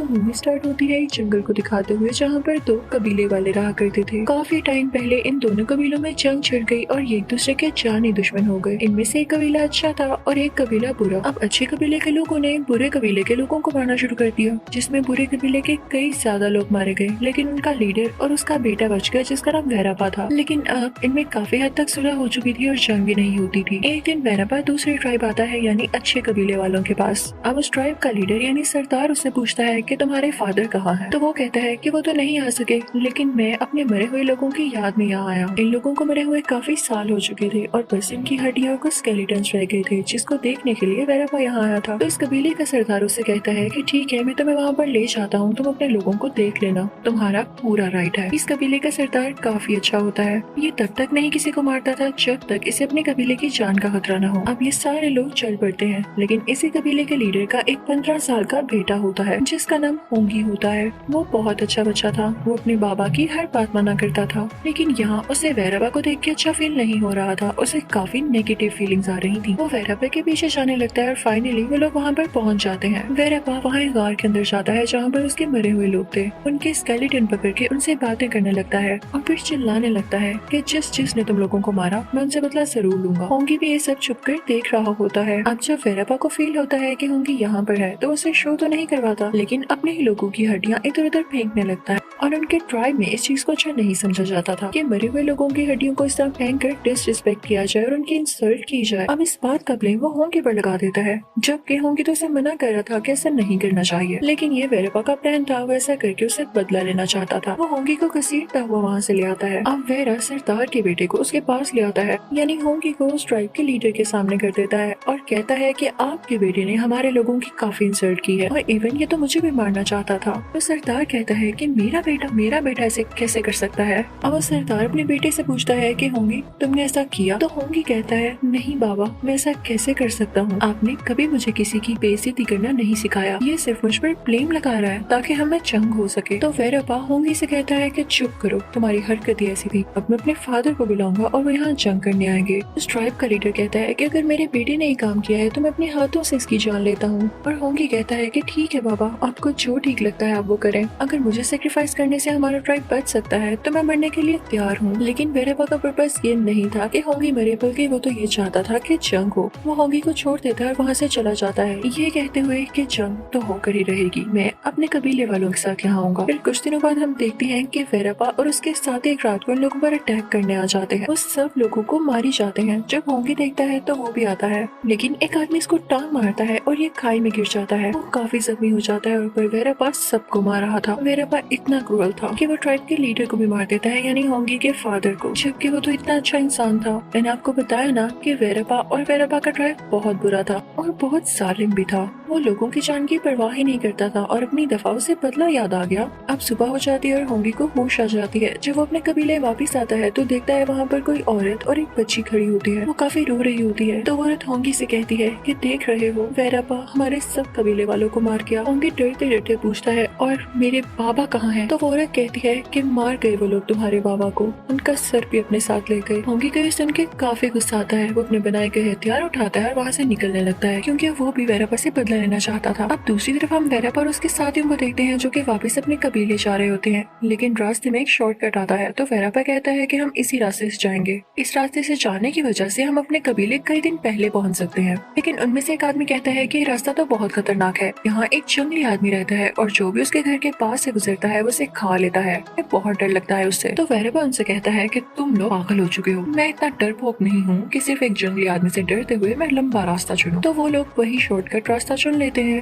तो movie start होती है एक जंगल को दिखाते हुए जहाँ पर दो कबीले वाले रहा करते थे। काफी टाइम पहले इन दोनों कबीलों में जंग छिड़ गई और ये एक दूसरे के जानी दुश्मन हो गए। इनमें से एक कबीला अच्छा था और एक कबीला बुरा। अब अच्छे कबीले के लोगों ने बुरे कबीले के लोगों को मारना शुरू कर दिया, जिसमें बुरे कबीले के कई ज्यादा लोग मारे गए, लेकिन उनका लीडर और उसका बेटा बच गया जिसका नाम वैरापा था। लेकिन अब इनमें काफी हद तक सुलह हो चुकी थी और जंग भी नहीं होती थी। एक दिन वैरापा दूसरी ट्राइब आता है यानी अच्छे कबीले वालों के पास। अब उस ट्राइब का लीडर यानी सरदार उससे पूछता है कि तुम्हारे फादर कहाँ हैं? तो वो कहता है कि वो तो नहीं आ सके, लेकिन मैं अपने मरे हुए लोगों की याद में यहाँ आया। इन लोगों को मरे हुए काफी साल हो चुके थे और बस इनकी हड्डियों को स्केलेटन्स रह गए थे, जिसको देखने के लिए वैरापा यहाँ आया था। तो इस कबीले का सरदार उससे कहता है कि ठीक है, मैं तुम्हें वहाँ पर ले जाता हूँ, तुम अपने लोगों को देख लेना, तुम्हारा पूरा राइट है। इस कबीले का सरदार काफी अच्छा होता है। ये तब तक नहीं किसी को मारता था जब तक इसे अपने कबीले की जान का खतरा न हो। अब ये सारे लोग चल पड़ते हैं, लेकिन इसी कबीले के लीडर का एक 15 साल का बेटा होता है जिसका नाम होंगी होता है। वो बहुत अच्छा बच्चा था। वो अपने बाबा की हर बात माना करता था, लेकिन यहाँ उसे वैरापा को देख के अच्छा फील नहीं हो रहा था। उसे काफी नेगेटिव फीलिंग्स आ रही थी। वो वैरापा के पीछे जाने लगता है और फाइनली वो लोग वहाँ पर पहुँच जाते हैं। वैरापा वहाँ एक गार के अंदर जाता है जहाँ पर उसके मरे हुए लोग थे। उनके स्केलेटन पकड़ के उनसे बातें करने लगता है और फिर चिल्लाने लगता है कि जिसने तुम लोगों को मारा मैं उनसे बदला जरूर लूंगा। होंगी भी ये सब छुप कर देख रहा होता है। अब जब वैरापा को फील होता है कि होंगी यहाँ पर है तो उसे शो तो नहीं करवाता, लेकिन अपने ही लोगों की हड्डियाँ इधर उधर फेंकने लगता है। और उनके ट्राइब में इस चीज को अच्छा नहीं समझा जाता था कि मरे हुए लोगों की हड्डियों को इस तरह फेंक कर डिसरिस्पेक्ट किया जाए और उनकी इंसल्ट की जाए। अब इस बात का ब्लेम वो होंगी पर लगा देता है, जबकि होंगी तो उसे मना कर रहा था कि ऐसा नहीं करना चाहिए, लेकिन ये वैरापा का प्लान था। वो ऐसा करके उसे बदला लेना चाहता था। वो होंगी को घसीटता हुआ वहाँ से ले आता है। अब वैरा सरदार के बेटे को उसके पास ले आता है, यानी होंगी को उस ट्राइब के लीडर के सामने कर देता है और कहता है कि आपके बेटे ने हमारे लोगों की काफी इंसल्ट की है और इवन ये तो मुझे भी मारना चाहता था। तो सरदार कहता है कि मेरा बेटा ऐसे कैसे कर सकता है। अब वो सरदार अपने बेटे से पूछता है कि होंगी तुमने ऐसा किया? तो होंगी कहता है नहीं बाबा, मैं ऐसा कैसे कर सकता हूँ, आपने कभी मुझे किसी की बेइज्जती करना नहीं सिखाया। ये सिर्फ मुझ पर ब्लेम लगा रहा है ताकि हमें जंग हो सके। तो वैरापा होंगी से कहता है कि चुप करो, तुम्हारी हरकत ही ऐसी थी, अब मैं अपने फादर को बुलाऊंगा और वो यहाँ जंग करने आएंगे। उस ट्राइब का लीडर कहता है कि अगर मेरे बेटे ने ये काम किया है तो मैं अपने हाथों से इसकी जान लेता हूँ। और होंगी कहता है कि ठीक है बाबा, आपको जो ठीक लगता है आप वो करें, अगर मुझे सेक्रीफाइस करने से हमारा ट्राइब बच सकता है तो मैं मरने के लिए तैयार हूँ। लेकिन वैरापा का पर्पस ये नहीं था कि होंगी मरे, बल्कि वो तो ये चाहता था कि जंग हो। वो होंगी को छोड़ देता है और वहाँ से चला जाता है, ये कहते हुए कि जंग तो होकर ही रहेगी, मैं अपने कबीले वालों के साथ यहाँ आऊंगा। फिर कुछ दिनों बाद हम देखते हैं कि वैरापा और उसके साथ एक रात को उन लोगों पर अटैक करने आ जाते हैं। वो सब लोगों को मारी जाते हैं। जब होंगी देखता है तो वो भी आता है, लेकिन एक आदमी इसको टांग मारता है और ये खाई में गिर जाता है। वो काफी जख्मी हो जाता है और पर वैरापा सबको मार रहा था। वैरापा इतना क्रूअल था कि वो ट्राइब के लीडर को भी मार देता है, यानी होंगी के फादर को, जबकि वो तो इतना अच्छा इंसान था। मैंने आपको बताया ना कि वैरापा का ट्राइब बहुत बुरा था और बहुत जालिम भी था। वो लोगों की जान की परवाह ही नहीं करता था और अपनी दफाओं से बदला याद आ गया। अब सुबह हो जाती है और होंगी को होश आ जाती है। जब वो अपने कबीले वापस आता है तो देखता है वहाँ पर कोई औरत और एक बच्ची खड़ी होती है। वो काफी रो रही होती है। तो औरत होंगी से कहती है कि देख रहे हो, वैरापा हमारे सब कबीले वालों को मार गया। होंगी डरते डरते पूछता है और मेरे बाबा कहाँ हैं? तो वो औरत कहती है कि मार गए वो लोग तुम्हारे बाबा को, उनका सर भी अपने साथ ले गए। होंगी को सुन के काफी गुस्सा आता है। वो अपने बनाए गए हथियार उठाता है और वहाँ से निकलने लगता है, क्योंकि वो भी वैरापा से बदला लेना चाहता था। अब दूसरी तरफ हम वैरापा और उसके साथियों को देखते हैं जो कि वापस अपने कबीले जा रहे होते हैं, लेकिन रास्ते में एक शॉर्टकट आता है। तो वैरापा कहता है कि हम इसी रास्ते से जाएंगे, इस रास्ते से जाने की वजह से हम अपने कबीले कई दिन पहले पहुंच सकते हैं। लेकिन उनमें से एक आदमी कहता है कि रास्ता तो बहुत खतरनाक है, यहाँ एक जंगली आदमी रहता है और जो भी उसके घर के पास से गुजरता है वो उसे खा लेता है, बहुत डर लगता है उससे। तो वैरापा उनसे कहता है कि तुम लोग पागल हो चुके हो, मैं इतना डरपोक नहीं हूँ कि सिर्फ एक जंगली आदमी से डरते हुए मैं लंबा रास्ता चुनूं। तो वो लोग वही शॉर्टकट रास्ता चुन लेते हैं।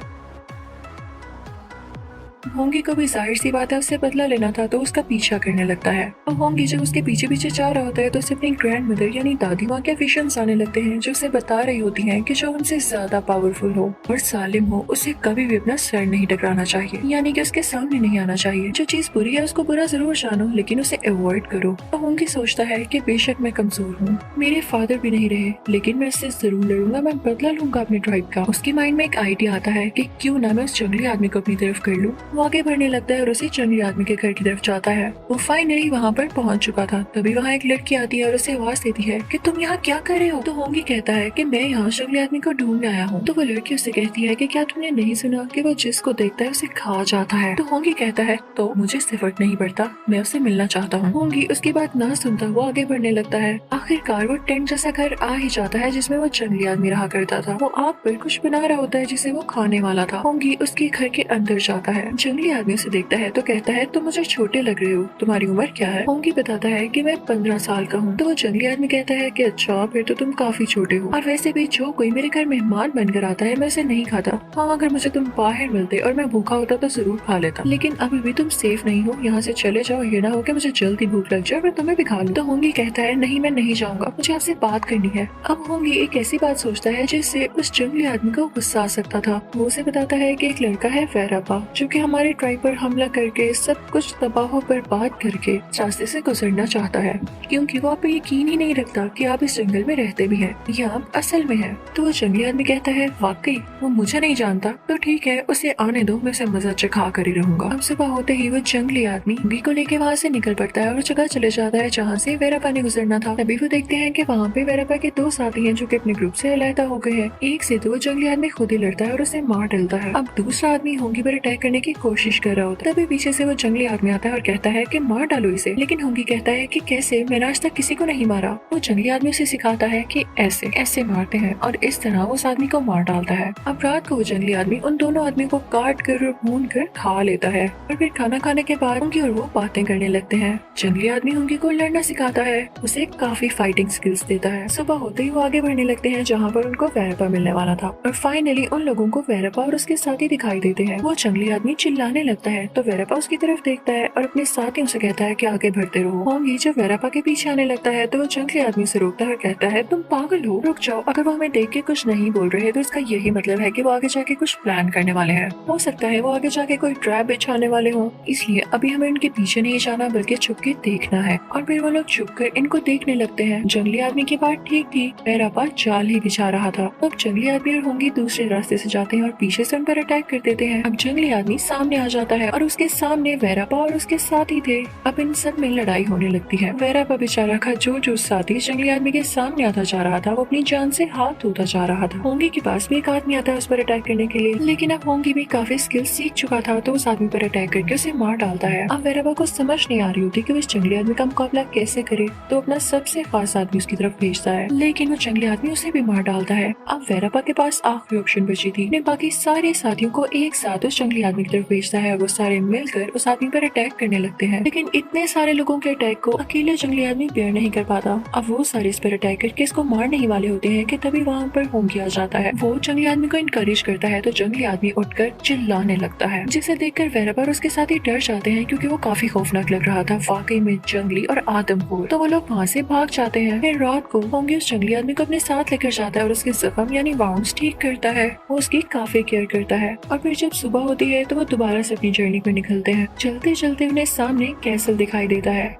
होंगी को भी जाहिर सी बात है उससे बदला लेना था, तो उसका पीछा करने लगता है। और होंगी जब उसके पीछे पीछे जा रहा होता है तो उसे अपनी ग्रैंड मदर यानी दादी माँ के विजन्स आने लगते हैं, जो उसे बता रही होती हैं कि जो उनसे ज्यादा पावरफुल हो और सालिम हो उसे कभी भी अपना सर नहीं टकराना चाहिए, यानी कि उसके सामने नहीं आना चाहिए। जो चीज बुरी है उसको बुरा जरूर जानो, लेकिन उसे अवॉइड करो। तो होंगी सोचता है कि बेशक मैं कमजोर हूँ, मेरे फादर भी नहीं रहे, लेकिन मैं इससे जरूर लड़ूंगा, मैं बदला लूंगा अपने ट्राइब का। उसके माइंड में एक आइडिया आता है कि क्यों ना मैं उस जंगली आदमी को अपनी तरफ कर लूँ वो आगे बढ़ने लगता है और उसे जंगली आदमी के घर की तरफ जाता है। वो फाइनली वहाँ पर पहुँच चुका था। तभी वहाँ एक लड़की आती है और उसे आवाज देती है कि तुम यहाँ क्या कर रहे हो। तो होंगी कहता है कि मैं यहाँ जंगली आदमी को ढूंढने आया हूँ। तो वो लड़की उससे कहती है कि क्या तुमने नहीं सुना कि वो जिसको देखता है उसे खा जाता है। तो होंगी कहता है तो मुझे इससे फर्क नहीं पड़ता, मैं उससे मिलना चाहता हूँ। होंगी उसकी बात ना सुनता वो आगे बढ़ने लगता है। आखिरकार वो टेंट जैसा घर आ ही जाता है जिसमें वो जंगली आदमी रहा करता था। वो आग पर कुछ बना रहा होता है जिसे वो खाने वाला था। होंगी उसके घर के अंदर जाता है। जंगली आदमी उसे देखता है तो कहता है तुम मुझे छोटे लग रहे हो, तुम्हारी उम्र क्या है। होंगी बताता है कि मैं 15 साल का हूँ। तो वो जंगली आदमी कहता है कि अच्छा फिर तो तुम काफी छोटे हो, और वैसे भी जो कोई मेरे घर मेहमान बनकर आता है मैं उसे नहीं खाता। हाँ अगर मुझे तुम बाहर मिलते और मैं भूखा होता तो जरूर खा लेता, लेकिन अभी भी तुम सेफ नहीं हो, यहाँ से चले जाओ, ये ना हो कि मुझे जल्दी भूख लग जाए और मैं तुम्हें भी खा लूं। तो होंगी कहता है नहीं मैं नहीं जाऊंगा, मुझे आपसे बात करनी है। अब होंगी एक ऐसी बात सोचता है जिससे उस जंगली आदमी को गुस्सा आ सकता था। वो उसे बताता है कि एक लड़का है वैरापा जो कि हमारे ट्राइब पर हमला करके सब कुछ तबाह और बर्बाद करके इस रास्ते से गुजरना चाहता है, क्योंकि वो आप पे यकीन ही नहीं रखता कि आप इस जंगल में रहते भी हैं या आप असल में हैं। तो वो जंगली आदमी कहता है वाकई वो मुझे नहीं जानता, तो ठीक है उसे आने दो, मैं उसे मजा चखा कर ही रहूंगा। अब सुबह होते ही वो जंगली आदमी होंगी को लेके वहाँ से निकल पड़ता है और जगह चले जाता है जहाँ से वैरापा ने गुजरना था। तभी वो देखते हैं कि वहाँ पे वैरापा के दो साथी हैं जो कि अपने ग्रुप से अलग हो गए हैं। एक से तो वो जंगली आदमी खुद ही लड़ता है और उसे मार डालता है। अब दूसरा आदमी होंगी पर अटैक करने की कोशिश कर रहा होता है। तभी पीछे से वो जंगली आदमी आता है और कहता है कि मार डालो इसे, लेकिन होंगी कहता है कि कैसे, मैंने आज तक किसी को नहीं मारा। वो जंगली आदमी उसे सिखाता है कि ऐसे ऐसे मारते हैं और इस तरह उस आदमी को मार डालता है। अब रात को वो जंगली आदमी उन दोनों आदमियों को काट कर और भून कर खा लेता है और फिर खाना खाने के बाद होंगी और वो बातें करने लगते हैं। जंगली आदमी होंगी को लड़ना सिखाता है, उसे काफी फाइटिंग स्किल्स देता है। सुबह होते ही वो आगे बढ़ने लगते हैं जहाँ पर उनको वैरापा मिलने वाला था और फाइनली उन लोगों को वैरापा और उसके साथी दिखाई देते हैं। वो जंगली आदमी चिल्लाने लगता है तो वैरापा उसकी तरफ देखता है और अपने साथियों से कहता है कि आगे बढ़ते रहो। होंगी जब वैरापा के पीछे आने लगता है तो वो जंगली आदमी से रोकता है और कहता है तुम पागल हो, रुक जाओ, अगर वो हमें देख के कुछ नहीं बोल रहे तो इसका यही मतलब है कि वो आगे जाके कुछ प्लान करने वाले हैं। हो सकता है वो आगे जाके कोई ट्रैप बिछाने वाले हों, इसलिए अभी हमें उनके पीछे नहीं जाना बल्कि छुप के देखना है। और फिर वो लोग छुप कर इनको देखने लगते हैं। जंगली आदमी की बात ठीक थी, वैरापा जाल ही बिछा रहा था। अब जंगली आदमी और होंगी दूसरे रास्ते से जाते हैं और पीछे से उन पर अटैक कर देते हैं। अब जंगली आदमी सामने आ जाता है और उसके सामने वैरापा और उसके साथी थे। अब इन सब में लड़ाई होने लगती है। वैरापा बेचारा का जो साथी जंगली आदमी के सामने आता जा रहा था वो अपनी जान से हाथ धोता जा रहा था। होंगी के पास भी एक आदमी आता है उस पर अटैक करने के लिए, लेकिन अब होंगी भी काफी स्किल सीख चुका था तो उस आदमी पर अटैक करके उसे मार डालता है। अब वैरापा को समझ नहीं आ रही होती कि वो इस जंगली आदमी का मुकाबला कैसे करे, तो अपना सबसे खास आदमी उसकी तरफ भेजता है, लेकिन वो जंगली आदमी उसे भी मार डालता है। अब वैरापा के पास आखिरी ऑप्शन बची थी, ने बाकी सारे साथियों को एक साथ उस जंगली आदमी की तरफ भेजता है और वो सारे मिलकर उस आदमी पर अटैक करने लगते हैं। लेकिन इतने सारे लोगों के अटैक को अकेले जंगली आदमी बेयर नहीं कर पाता। अब वो सारे इस पर अटैक करके इसको मारने ही वाले होते हैं कि तभी वहाँ पर होंगी आ जाता है। वो जंगली आदमी को इनकरेज करता है तो जंगली आदमी उठकर चिल्लाने लगता है, जिसे देखकर वैरापा और उसके साथी डर जाते हैं क्योंकि वो काफी खौफनाक लग रहा था, वाकई में जंगली और आदमखोर। तो वो लोग वहाँ से भाग जाते हैं। फिर रात को होंगी उस जंगली आदमी को अपने साथ लेकर जाता है और उसके जख्म यानी वाउंड्स ठीक करता है। वो उसकी काफी केयर करता है और फिर जब सुबह होती है तो वो दोबारा से अपनी जर्नी पर निकलते हैं। चलते चलते उन्हें सामने कैसल दिखाई देता है।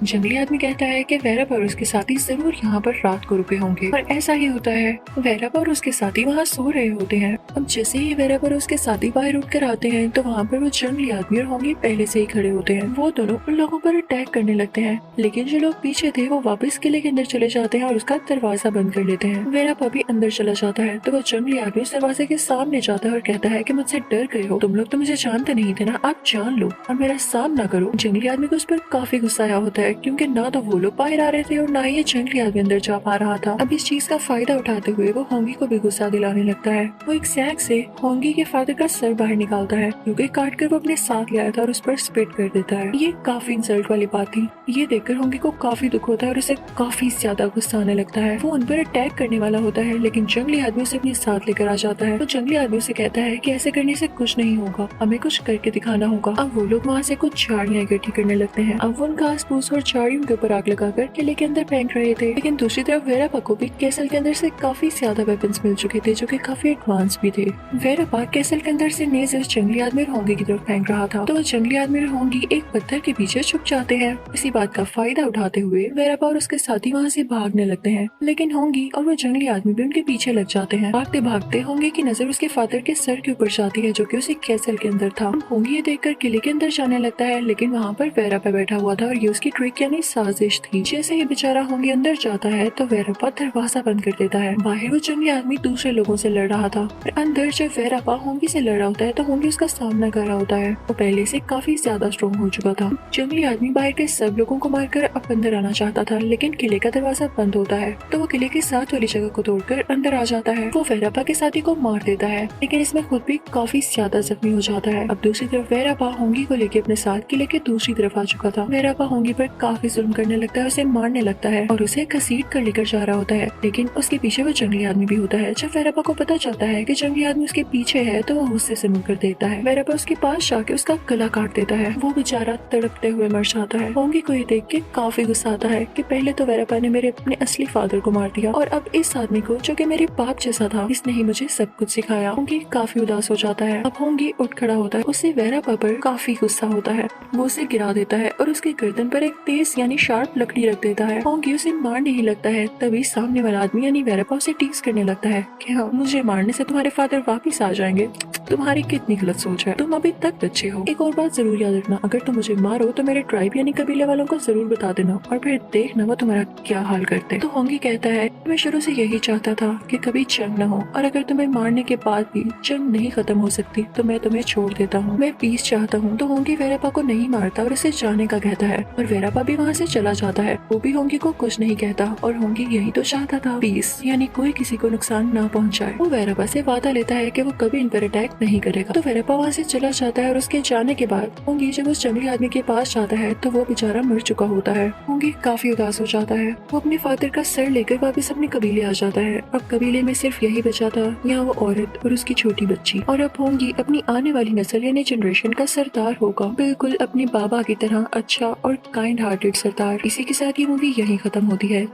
जंगली आदमी कहता है कि वैरापा और उसके साथी जरूर यहाँ पर रात को रुके होंगे और ऐसा ही होता है। वैरापा और उसके साथी वहाँ सो रहे होते हैं। अब जैसे ही वैरापा और उसके साथी बाहर उठकर आते हैं तो वहाँ पर वो जंगली आदमी और होंगी पहले से ही खड़े होते हैं। वो दोनों उन लोगों पर अटैक करने लगते हैं, लेकिन जो लोग पीछे थे वो वापस किले के अंदर चले जाते हैं और उसका दरवाजा बंद कर लेते हैं। वैरापा भी अंदर चला जाता है तो वो जंगली आदमी उस दरवाजे के सामने जाता है और कहता है कि मुझसे डर गए हो, तुम लोग तो मुझे जानते नहीं थे ना, आप जान लो और मेरा सामना करो। जंगली आदमी को उस पर काफी गुस्सा आया होता है क्योंकि ना तो वो लोग बाहर आ रहे थे और ना ही ये जंगली आदमी अंदर जा पा रहा था। अब इस चीज का फायदा उठाते हुए वो होंगी को भी गुस्सा दिलाने लगता है। वो एक सैक से होंगी के फादर का सर बाहर निकालता है क्योंकि काट कर वो अपने साथ ले आया था और उस पर स्पिट कर देता है। ये काफी इंसल्ट वाली बात थी। ये देखकर होंगी को काफी दुख होता है और उसे काफी ज्यादा गुस्सा आने लगता है। वो उन पर अटैक करने वाला होता है लेकिन जंगली आदमी उसे अपने साथ लेकर आ जाता है। तो जंगली आदमी उसे कहता है कि ऐसे करने से कुछ नहीं होगा, हमें कुछ करके दिखाना होगा। अब वो लोग वहाँ से कुछ झाड़ियाँ इकट्ठी करने लगते हैं। अब वो उन घास फूस और और झाड़ियों के ऊपर आग लगाकर किले के अंदर फेंक रहे थे। लेकिन दूसरी तरफ वेरापा को भी कैसल के अंदर से काफी ज्यादा वेपन्स मिल चुके थे जो कि काफी एडवांस भी थे। वेरापा कैसल के अंदर से नेज उस जंगली आदमी होंगी की तरफ फेंक रहा था, तो वो जंगली आदमी होंगी एक पत्थर के पीछे छुप जाते हैं। इसी बात का फायदा उठाते हुए वेरापा और उसके साथी वहाँ से भागने लगते हैं, लेकिन होंगी और वो जंगली आदमी भी उनके पीछे लग जाते हैं। भागते भागते होंगी की नजर उसके फादर के सर के ऊपर जाती है जो कि उसी कैसल के अंदर था। होंगी ये देखकर किले के अंदर जाने लगता है, लेकिन वहाँ पर वेरापा बैठा हुआ था और ये उसकी ट्रिक यानी साजिश थी। जैसे ही बेचारा होंगी अंदर जाता है तो वेरापा दरवाजा बंद कर देता है। बाहर वो जंगली आदमी दूसरे लोगों से लड़ रहा था और अंदर जब वेरापा होंगी से लड़ रहा होता है तो होंगी उसका सामना कर रहा होता है। वो पहले से काफी ज्यादा स्ट्रॉन्ग हो चुका था। जंगली आदमी बाहर के सब लोगों को मारकर अब अंदर आना चाहता था, लेकिन किले का दरवाजा बंद होता है तो वो किले के साथ वाली जगह को तोड़कर अंदर आ जाता है। वो वेरापा के साथी को मार देता है, लेकिन इसमें खुद भी काफी ज्यादा जख्मी हो जाता है। अब दूसरी तरफ वेरापा होंगी को लेके अपने साथ किले के दूसरी तरफ आ चुका था। वेरापा होंगी पर काफी जुल्म करने लगता है, उसे मारने लगता है और उसे घसीट कर लेकर जा रहा होता है, लेकिन उसके पीछे वो जंगली आदमी भी होता है। जब वेरापा को पता चलता है कि जंगली आदमी उसके पीछे है तो वो गुस्से से मुंह कर देता है। वेरापा उसके पास जाके उसका गला काट देता है। वो बेचारा तड़पते हुए मर जाता है। होंगी को ये देख के काफी गुस्सा आता है कि पहले तो वेरापा ने मेरे अपने असली फादर को मार दिया और अब इस आदमी को जो कि मेरे बाप जैसा था, इसने ही मुझे सब कुछ सिखाया। होंगी काफी उदास हो जाता है। अब होंगी उठ खड़ा होता है, उससे वेरापा पर काफी गुस्सा होता है। वो उसे गिरा देता है और उसके गर्दन पर एक तेज यानी शार्प लकड़ी रख देता है। होंगी उसे मारने ही लगता है, तभी सामने वाला आदमी यानी वेरापा उसे टीज करने लगता है कि हाँ, मुझे मारने से तुम्हारे फादर वापिस आ जाएंगे। तुम्हारी कितनी गलत सोच है, तुम अभी तक बच्चे हो। एक और बात जरूर याद रखना, अगर तुम मुझे मारो तो मेरे ट्राइब यानी कबीले वालों को जरूर बता देना और फिर देखना वो तुम्हारा क्या हाल करते। तो होंगी कहता है मैं शुरू से यही चाहता था कि कभी जंग न हो, और अगर तुम्हें मारने के बाद भी जंग नहीं खत्म हो सकती तो मैं तुम्हें छोड़ देता हूँ। मैं पीस चाहता हूँ। तो होंगी वेरापा को नहीं मारता और उसे जाने का कहता है और वेरापा भी वहाँ से चला जाता है। वो भी होंगी को कुछ नहीं कहता और होंगी यही तो चाहता था, पीस यानी कोई किसी को नुकसान ना पहुँचाए। वो वेरापा से वादा लेता है कि वो कभी इन पर अटैक नहीं करेगा। तो वेरापा वहाँ से चला जाता है और उसके जाने के बाद होंगी जब उस जंगली आदमी के पास जाता है तो वो बेचारा मर चुका होता है। होंगी काफी उदास हो जाता है। वो अपने फादर का सर लेकर वापस अपने कबीले आ जाता है। अब कबीले में सिर्फ यही बचा था, यहाँ वो औरत और उसकी छोटी बच्ची। और अब होंगी अपनी आने वाली नस्ल यानी जनरेशन का सरदार होगा, बिल्कुल अपने बाबा की तरह अच्छा और काइंड हार्टेड सरदार। इसी के साथ ये मूवी यहीं खत्म होती है।